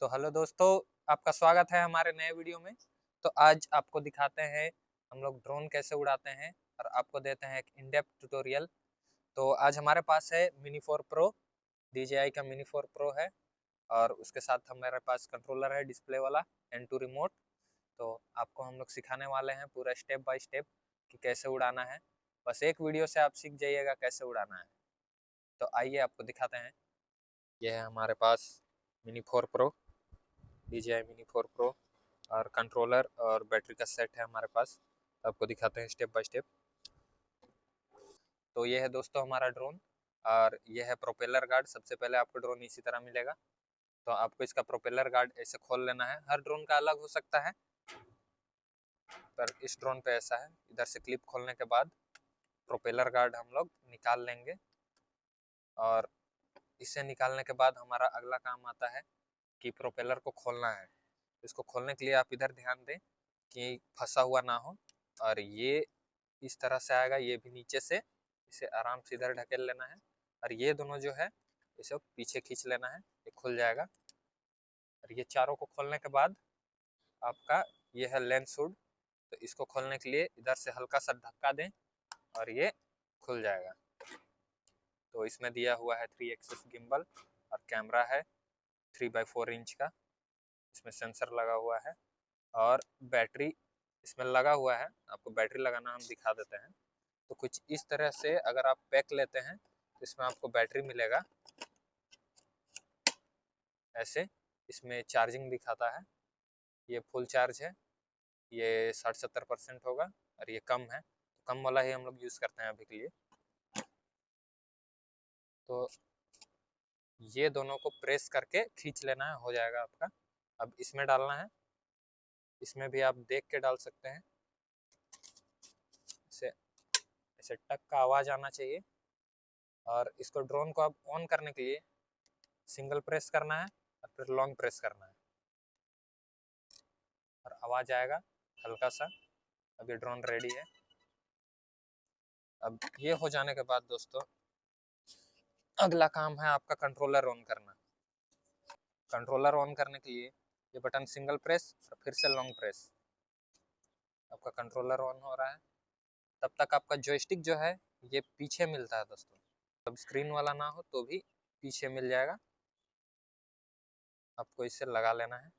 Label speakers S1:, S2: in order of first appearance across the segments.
S1: तो हेलो दोस्तों, आपका स्वागत है हमारे नए वीडियो में। तो आज आपको दिखाते हैं हम लोग ड्रोन कैसे उड़ाते हैं और आपको देते हैं एक इन डेप्थ ट्यूटोरियल। तो आज हमारे पास है मिनी 4 प्रो, DJI का मिनी 4 प्रो है और उसके साथ हमारे पास कंट्रोलर है डिस्प्ले वाला N2 रिमोट। तो आपको हम लोग सिखाने वाले हैं पूरा स्टेप बाय स्टेप कि कैसे उड़ाना है। बस एक वीडियो से आप सीख जाइएगा कैसे उड़ाना है। तो आइए आपको दिखाते हैं। यह है हमारे पास mini 4 pro, DJI mini 4 pro और कंट्रोलर और बैटरी का सेट है हमारे पास। आपको दिखाते हैं स्टेप बाय स्टेप। तो ये है दोस्तों हमारा ड्रोन और ये है प्रोपेलर गार्ड। सबसे पहले आपको ड्रोन इसी तरह मिलेगा। तो आपको इसका प्रोपेलर गार्ड ऐसे खोल लेना है। हर ड्रोन का अलग हो सकता है, पर इस ड्रोन पे ऐसा है। इधर से क्लिप खोलने के बाद प्रोपेलर गार्ड हम लोग निकाल लेंगे और इसे निकालने के बाद हमारा अगला काम आता है कि प्रोपेलर को खोलना है। इसको खोलने के लिए आप इधर ध्यान दें कि फंसा हुआ ना हो। और ये इस तरह से आएगा, ये भी नीचे से इसे आराम से इधर ढकेल लेना है और ये दोनों जो है इसे पीछे खींच लेना है, ये खुल जाएगा। और ये चारों को खोलने के बाद आपका ये है लेंस हुड। तो इसको खोलने के लिए इधर से हल्का सा धक्का दें और ये खुल जाएगा। तो इसमें दिया हुआ है 3 एक्सिस गिम्बल और कैमरा है 3x4 इंच का। इसमें सेंसर लगा हुआ है और बैटरी इसमें लगा हुआ है। आपको बैटरी लगाना हम दिखा देते हैं। तो कुछ इस तरह से अगर आप पैक लेते हैं तो इसमें आपको बैटरी मिलेगा ऐसे। इसमें चार्जिंग दिखाता है, ये फुल चार्ज है, ये 60-70% होगा और ये कम है। तो कम वाला ही हम लोग यूज़ करते हैं अभी के लिए। तो ये दोनों को प्रेस करके खींच लेना है, हो जाएगा आपका। अब इसमें डालना है, इसमें भी आप देख के डाल सकते हैं। इसे ऐसे टक का आवाज़ आना चाहिए। और इसको ड्रोन को अब ऑन करने के लिए सिंगल प्रेस करना है और फिर लॉन्ग प्रेस करना है और आवाज़ आएगा हल्का सा। अब ये ड्रोन रेडी है। अब ये हो जाने के बाद दोस्तों अगला काम है आपका कंट्रोलर ऑन करना। कंट्रोलर ऑन करने के लिए ये बटन सिंगल प्रेस और फिर से लॉन्ग प्रेस। आपका कंट्रोलर ऑन हो रहा है। तब तक आपका जॉयस्टिक जो है ये पीछे मिलता है दोस्तों। अब स्क्रीन वाला ना हो तो भी पीछे मिल जाएगा, आपको इसे लगा लेना है।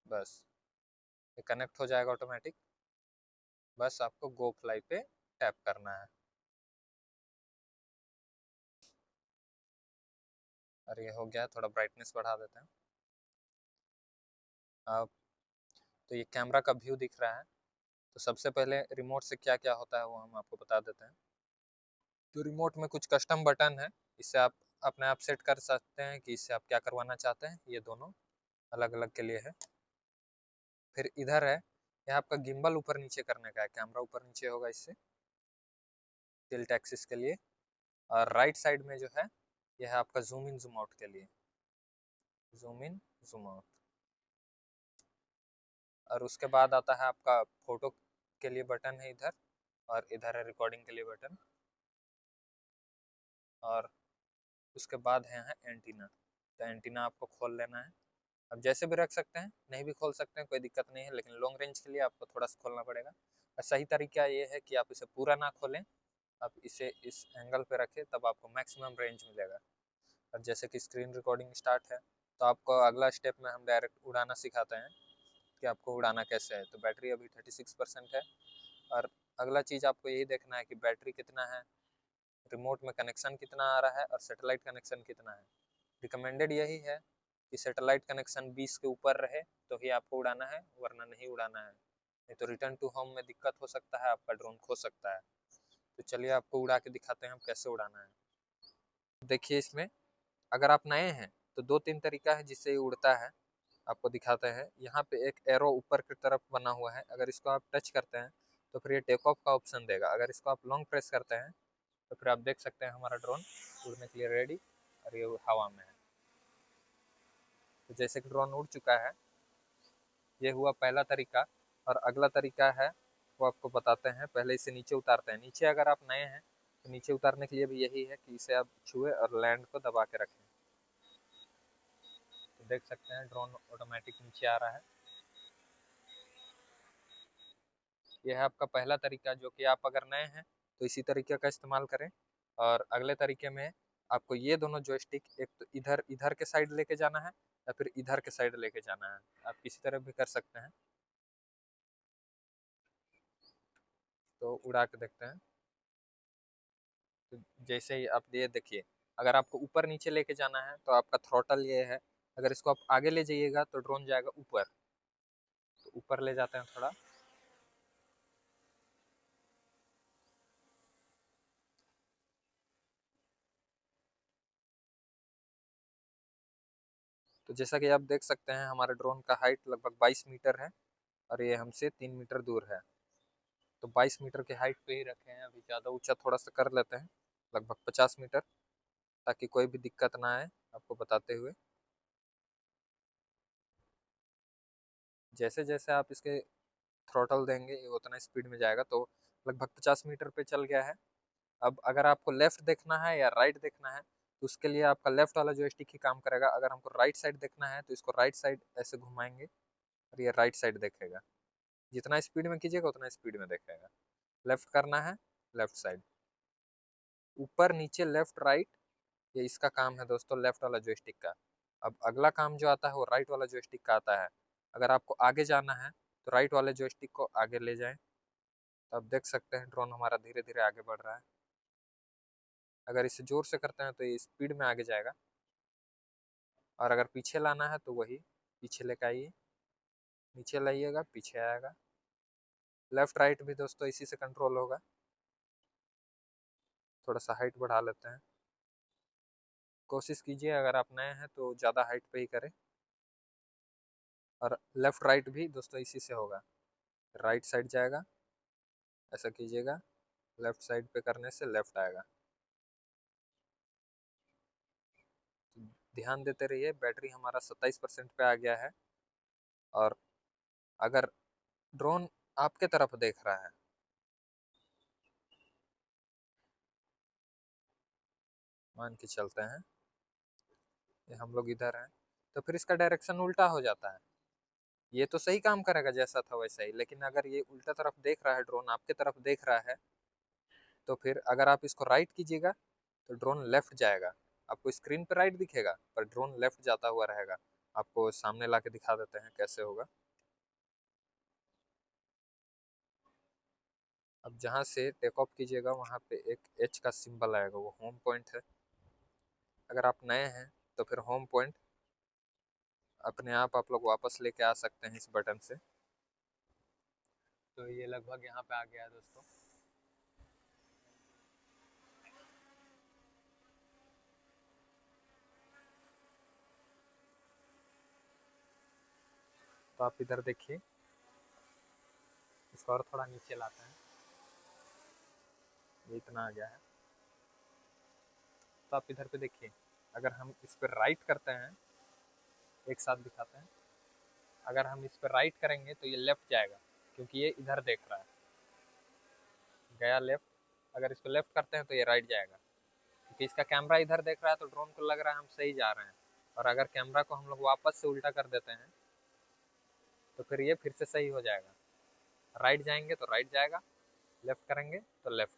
S1: बस ये कनेक्ट हो जाएगा ऑटोमेटिक। बस आपको गो फ्लाई पे टैप करना है और ये हो गया। थोड़ा ब्राइटनेस बढ़ा देते हैं। अब तो ये कैमरा का व्यू दिख रहा है। तो सबसे पहले रिमोट से क्या क्या होता है वो हम आपको बता देते हैं। तो रिमोट में कुछ कस्टम बटन है, इससे आप अपने आप सेट कर सकते हैं कि इससे आप क्या करवाना चाहते हैं। ये दोनों अलग अलग के लिए है। फिर इधर है, यह आपका गिम्बल ऊपर नीचे करने का है। कैमरा ऊपर नीचे होगा इससे टिल्ट एक्सिस के लिए। और राइट साइड में जो है यह है आपका जूम इन जूम आउट के लिए, जूम इन जूम आउट। और उसके बाद आता है आपका फोटो के लिए बटन है इधर, और इधर है रिकॉर्डिंग के लिए बटन। और उसके बाद है एंटीना। तो एंटीना आपको खोल लेना है। अब जैसे भी रख सकते हैं, नहीं भी खोल सकते हैं, कोई दिक्कत नहीं है। लेकिन लॉन्ग रेंज के लिए आपको थोड़ा सा खोलना पड़ेगा। और सही तरीका ये है कि आप इसे पूरा ना खोलें, आप इसे इस एंगल पे रखें, तब आपको मैक्सिमम रेंज मिलेगा। और जैसे कि स्क्रीन रिकॉर्डिंग स्टार्ट है तो आपको अगला स्टेप में हम डायरेक्ट उड़ाना सिखाते हैं कि आपको उड़ाना कैसे है। तो बैटरी अभी 36% है। और अगला चीज़ आपको यही देखना है कि बैटरी कितना है, रिमोट में कनेक्शन कितना आ रहा है और सैटेलाइट कनेक्शन कितना है। रिकमेंडेड यही है कि सैटेलाइट कनेक्शन 20 के ऊपर रहे तो ही आपको उड़ाना है, वरना नहीं उड़ाना है। नहीं तो रिटर्न टू होम में दिक्कत हो सकता है, आपका ड्रोन खो सकता है। तो चलिए आपको उड़ा के दिखाते हैं हम कैसे उड़ाना है। देखिए इसमें अगर आप नए हैं तो 2-3 तरीका है जिससे ये उड़ता है, आपको दिखाते हैं। यहाँ पे एक एरो ऊपर की तरफ बना हुआ है, अगर इसको आप टच करते हैं तो फिर ये टेक ऑफ का ऑप्शन देगा। अगर इसको आप लॉन्ग प्रेस करते हैं तो फिर आप देख सकते हैं हमारा ड्रोन उड़ने के लिए रेडी और ये हवा में है। तो जैसे कि ड्रोन उड़ चुका है, ये हुआ पहला तरीका। और अगला तरीका है वो आपको बताते हैं। पहले इसे नीचे उतारते हैं। नीचे अगर आप नए हैं तो नीचे उतारने के लिए भी यही है कि इसे आप छुए और लैंड को दबा के रखें। तो देख सकते हैं ड्रोन ऑटोमेटिक नीचे आ रहा है। यह है आपका पहला तरीका, जो कि आप अगर नए हैं तो इसी तरीके का इस्तेमाल करें। और अगले तरीके में आपको ये दोनों जॉयस्टिक एक तो इधर इधर के साइड लेके जाना है या फिर इधर के साइड लेके जाना है, आप किसी तरह भी कर सकते हैं। तो उड़ा के देखते हैं। तो जैसे ही आप ये देखिए, अगर आपको ऊपर नीचे लेके जाना है तो आपका थ्रोटल ये है, अगर इसको आप आगे ले जाइएगा तो ड्रोन जाएगा ऊपर। तो ऊपर ले जाते हैं थोड़ा। तो जैसा कि आप देख सकते हैं हमारे ड्रोन का हाइट लगभग 22 मीटर है और ये हमसे 3 मीटर दूर है। तो 22 मीटर के हाइट पे ही रखे हैं, अभी ज़्यादा ऊंचा थोड़ा सा कर लेते हैं, लगभग 50 मीटर, ताकि कोई भी दिक्कत ना आए आपको बताते हुए। जैसे जैसे आप इसके थ्रोटल देंगे ये उतना स्पीड में जाएगा। तो लगभग 50 मीटर पे चल गया है। अब अगर आपको लेफ्ट देखना है या राइट देखना है तो उसके लिए आपका लेफ्ट वाला जॉयस्टिक ही काम करेगा। अगर हमको राइट साइड देखना है तो इसको राइट साइड ऐसे घुमाएंगे और ये राइट साइड देखेगा। जितना स्पीड में कीजिएगा उतना स्पीड में देखेगा। लेफ्ट करना है, लेफ्ट साइड, ऊपर नीचे लेफ्ट राइट, ये इसका काम है दोस्तों लेफ्ट वाला जॉयस्टिक का। अब अगला काम जो आता है वो राइट वाला जॉयस्टिक का आता है। अगर आपको आगे जाना है तो राइट वाले जॉयस्टिक को आगे ले जाएं। तो आप देख सकते हैं ड्रोन हमारा धीरे धीरे आगे बढ़ रहा है। अगर इसे जोर से करते हैं तो ये स्पीड में आगे जाएगा, और अगर पीछे लाना है तो वही पीछे लेकर आइए, नीचे लाइएगा पीछे आएगा। लेफ्ट राइट भी दोस्तों इसी से कंट्रोल होगा। थोड़ा सा हाइट बढ़ा लेते हैं। कोशिश कीजिए अगर आप नए हैं तो ज़्यादा हाइट पे ही करें। और लेफ्ट राइट भी दोस्तों इसी से होगा। राइट साइड जाएगा, ऐसा कीजिएगा, लेफ्ट साइड पे करने से लेफ्ट आएगा। तो ध्यान देते रहिए। बैटरी हमारा 27% पे आ गया है। और अगर ड्रोन आपके तरफ देख रहा है, मान के चलते हैं ये हम लोग इधर हैं, तो फिर इसका डायरेक्शन उल्टा हो जाता है। ये तो सही काम करेगा जैसा था वैसा ही, लेकिन अगर ये उल्टा तरफ देख रहा है, ड्रोन आपके तरफ देख रहा है, तो फिर अगर आप इसको राइट कीजिएगा तो ड्रोन लेफ्ट जाएगा। आपको स्क्रीन पर राइट दिखेगा पर ड्रोन लेफ्ट जाता हुआ रहेगा। आपको सामने ला के दिखा देते हैं कैसे होगा। अब जहाँ से टेक ऑफ कीजिएगा वहाँ पे एक एच का सिंबल आएगा, वो होम पॉइंट है। अगर आप नए हैं तो फिर होम पॉइंट अपने आप लोग वापस लेके आ सकते हैं इस बटन से। तो ये लगभग यहाँ पे आ गया है दोस्तों। तो आप इधर देखिए, इसको और थोड़ा नीचे लाते हैं, ये इतना आ गया है। तो आप इधर पे देखिए, अगर हम इस पर राइट करते हैं, एक साथ दिखाते हैं, अगर हम इस पर राइट करेंगे तो ये लेफ्ट जाएगा, क्योंकि ये इधर देख रहा है, गया लेफ्ट। अगर इसको लेफ्ट करते हैं तो ये राइट जाएगा, क्योंकि इसका कैमरा इधर देख रहा है तो ड्रोन को लग रहा है हम सही जा रहे हैं। और अगर कैमरा को हम लोग वापस से उल्टा कर देते हैं तो फिर ये फिर से सही हो जाएगा। राइट जाएंगे तो राइट जाएगा, लेफ्ट करेंगे तो लेफ्ट।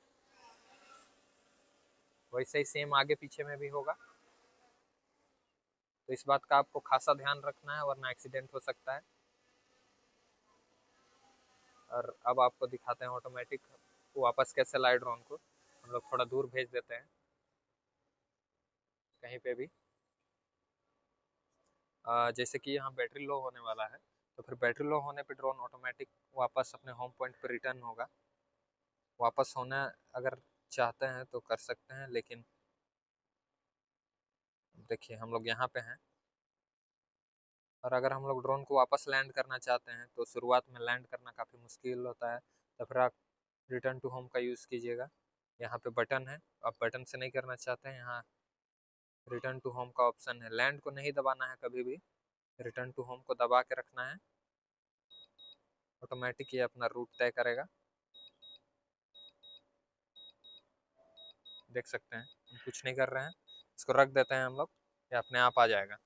S1: वैसे ही सेम आगे पीछे में भी होगा। तो इस बात का आपको खासा ध्यान रखना है, वरना एक्सीडेंट हो सकता है। और अब आपको दिखाते हैं ऑटोमेटिक वापस कैसे लाए ड्रोन को। हम लोग थोड़ा दूर भेज देते हैं कहीं पे भी। जैसे कि यहाँ बैटरी लो होने वाला है, तो फिर बैटरी लो होने पे ड्रोन ऑटोमेटिक वापस अपने होम पॉइंट पर रिटर्न होगा। वापस होना अगर चाहते हैं तो कर सकते हैं, लेकिन देखिए हम लोग यहाँ पे हैं। और अगर हम लोग ड्रोन को वापस लैंड करना चाहते हैं तो शुरुआत में लैंड करना काफ़ी मुश्किल होता है, तो फिर आप रिटर्न टू होम का यूज़ कीजिएगा। यहाँ पे बटन है, आप बटन से नहीं करना चाहते हैं, यहाँ रिटर्न टू होम का ऑप्शन है। लैंड को नहीं दबाना है कभी भी, रिटर्न टू होम को दबा के रखना है। ऑटोमेटिक ये अपना रूट तय करेगा। देख सकते हैं कुछ नहीं कर रहे हैं, इसको रख देते हैं हम लोग, ये अपने आप आ जाएगा।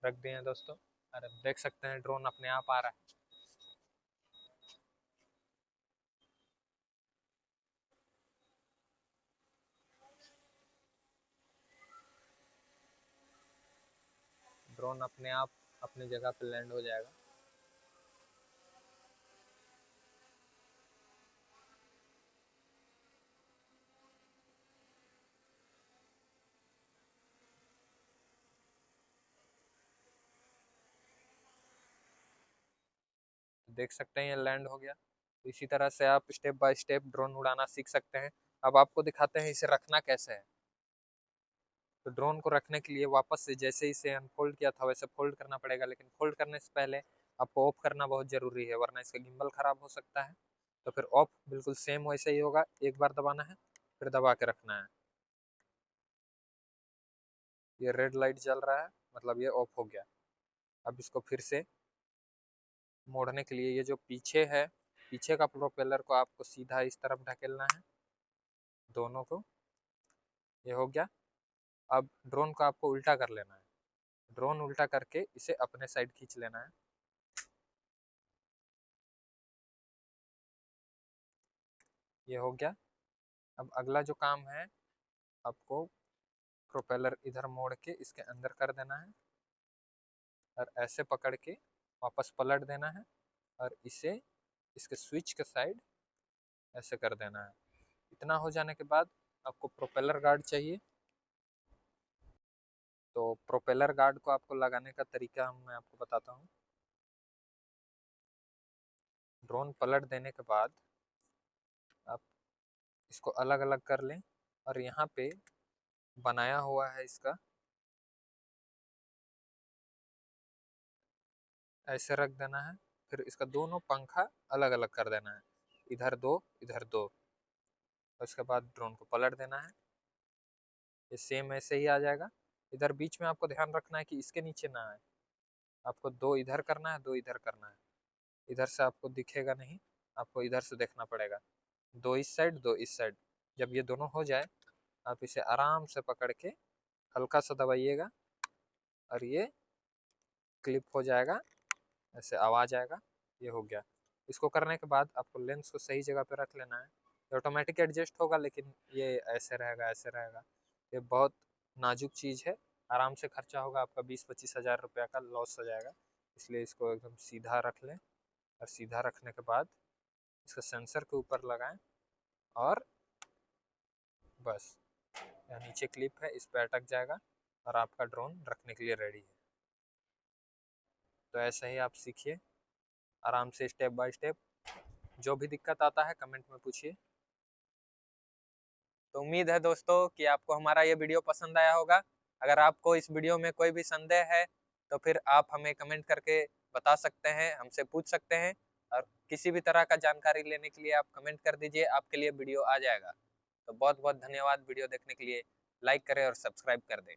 S1: रख दिए हैं दोस्तों, अरे देख सकते हैं ड्रोन अपने आप आ रहा है। ड्रोन अपने आप अपनी जगह पे लैंड हो जाएगा। देख सकते हैं ये लैंड हो गया। तो इसी तरह से आप स्टेप बाय स्टेप ड्रोन उड़ाना सीख सकते हैं। अब आपको दिखाते हैं इसे रखना कैसे है। तो ड्रोन को रखने के लिए वापस से जैसे इसे अनफोल्ड किया था वैसे फोल्ड करना पड़ेगा, लेकिन फोल्ड करने से पहले आपको ऑफ करना बहुत ज़रूरी है, वरना इसका गिम्बल खराब हो सकता है। तो फिर ऑफ बिल्कुल सेम वैसे ही होगा, एक बार दबाना है फिर दबा के रखना है। ये रेड लाइट जल रहा है, मतलब ये ऑफ हो गया। अब इसको फिर से मोड़ने के लिए ये जो पीछे है, पीछे का प्रोपेलर को आपको सीधा इस तरफ ढकेलना है, दोनों को। ये हो गया। अब ड्रोन को आपको उल्टा कर लेना है, ड्रोन उल्टा करके इसे अपने साइड खींच लेना है। ये हो गया। अब अगला जो काम है, आपको प्रोपेलर इधर मोड़ के इसके अंदर कर देना है और ऐसे पकड़ के वापस पलट देना है और इसे इसके स्विच के साइड ऐसे कर देना है। इतना हो जाने के बाद आपको प्रोपेलर गार्ड चाहिए। तो प्रोपेलर गार्ड को आपको लगाने का तरीका मैं आपको बताता हूँ। ड्रोन पलट देने के बाद आप इसको अलग अलग कर लें और यहाँ पे बनाया हुआ है इसका, ऐसे रख देना है। फिर इसका दोनों पंखा अलग अलग कर देना है, इधर दो इधर दो। और उसके बाद ड्रोन को पलट देना है, ये सेम ऐसे ही आ जाएगा। इधर बीच में आपको ध्यान रखना है कि इसके नीचे ना आए, आपको दो इधर करना है दो इधर करना है। इधर से आपको दिखेगा नहीं, आपको इधर से देखना पड़ेगा, दो इस साइड दो इस साइड। जब ये दोनों हो जाए आप इसे आराम से पकड़ के हल्का सा दबाइएगा और ये क्लिप हो जाएगा, ऐसे आवाज आएगा। ये हो गया। इसको करने के बाद आपको लेंस को सही जगह पे रख लेना है। ये ऑटोमेटिक एडजस्ट होगा, लेकिन ये ऐसे रहेगा ऐसे रहेगा। ये बहुत नाजुक चीज़ है, आराम से खर्चा होगा आपका 20-25 हज़ार रुपया का लॉस हो जाएगा। इसलिए इसको एकदम सीधा रख लें और सीधा रखने के बाद इसका सेंसर के ऊपर लगाएं और बस यहाँ नीचे क्लिप है, इस पर अटक जाएगा और आपका ड्रोन रखने के लिए रेडी है। तो ऐसे ही आप सीखिए आराम से स्टेप बाय स्टेप। जो भी दिक्कत आता है कमेंट में पूछिए। तो उम्मीद है दोस्तों कि आपको हमारा ये वीडियो पसंद आया होगा। अगर आपको इस वीडियो में कोई भी संदेह है तो फिर आप हमें कमेंट करके बता सकते हैं, हमसे पूछ सकते हैं। और किसी भी तरह का जानकारी लेने के लिए आप कमेंट कर दीजिए, आपके लिए वीडियो आ जाएगा। तो बहुत बहुत धन्यवाद वीडियो देखने के लिए। लाइक करें और सब्सक्राइब कर दें।